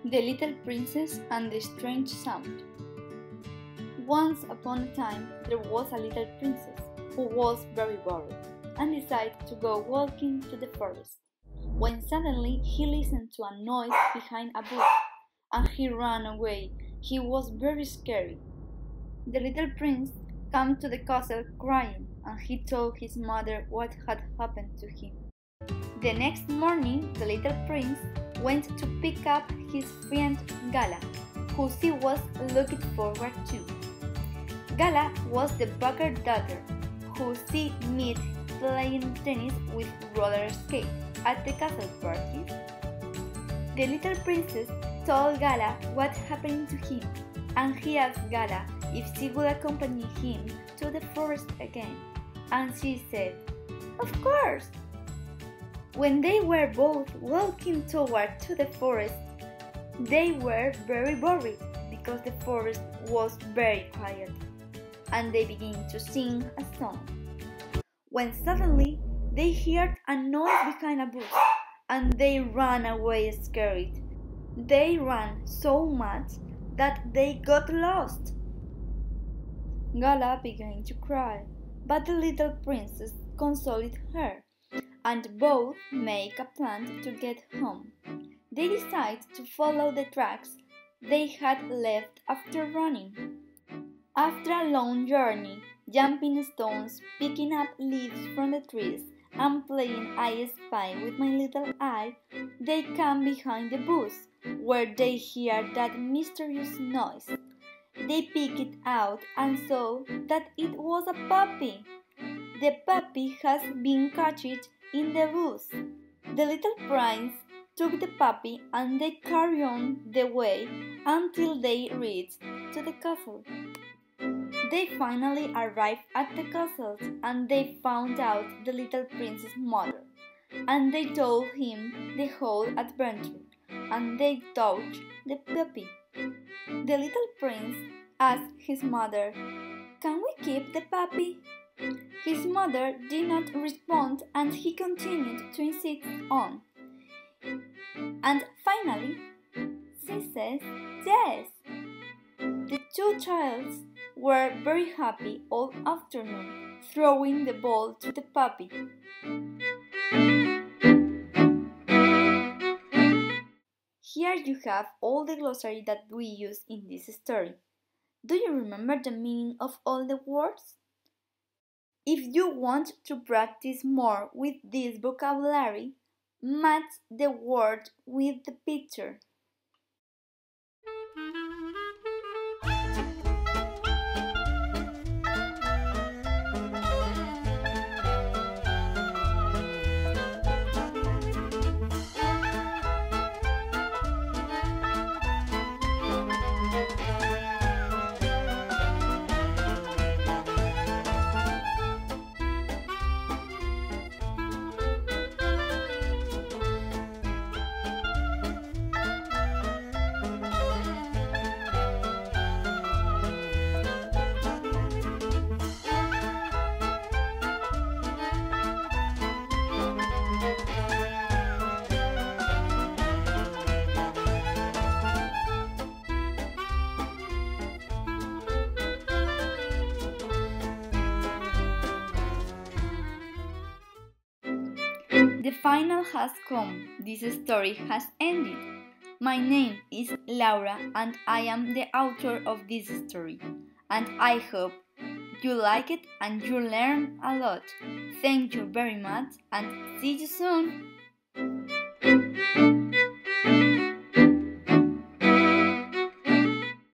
The Little Princess and the Strange Sound. Once upon a time there was a little princess who was very bored and decided to go walking to the forest, when suddenly he listened to a noise behind a bush and he ran away. He was very scary. The little prince came to the castle crying, and he told his mother what had happened to him. The next morning the little prince went to pick up his friend Gala, who he was looking forward to. Gala was the baker's daughter, who she met playing tennis with roller skates at the castle party. The little princess told Gala what happened to him, and he asked Gala if she would accompany him to the forest again, and she said, "Of course." When they were both walking toward to the forest, they were very worried because the forest was very quiet, and they began to sing a song. When suddenly they heard a noise behind a bush, and they ran away scared. They ran so much that they got lost. Gala began to cry, but the little princess consoled her, and both make a plan to get home. They decide to follow the tracks they had left after running. After a long journey, jumping stones, picking up leaves from the trees, and playing I Spy with my little eye, they come behind the bush, where they hear that mysterious noise. They pick it out and saw that it was a puppy. The puppy has been caged in the bush. The little prince took the puppy and they carried on the way until they reached to the castle. They finally arrived at the castle and they found out the little prince's mother, and they told him the whole adventure, and they touched the puppy. The little prince asked his mother, "Can we keep the puppy?" His mother did not respond and he continued to insist on. And finally, she says yes. The two children were very happy all afternoon, throwing the ball to the puppy. Here you have all the glossary that we use in this story. Do you remember the meaning of all the words? If you want to practice more with this vocabulary, match the word with the picture. The final has come. This story has ended. My name is Laura and I am the author of this story. And I hope you like it and you learn a lot. Thank you very much and see you soon.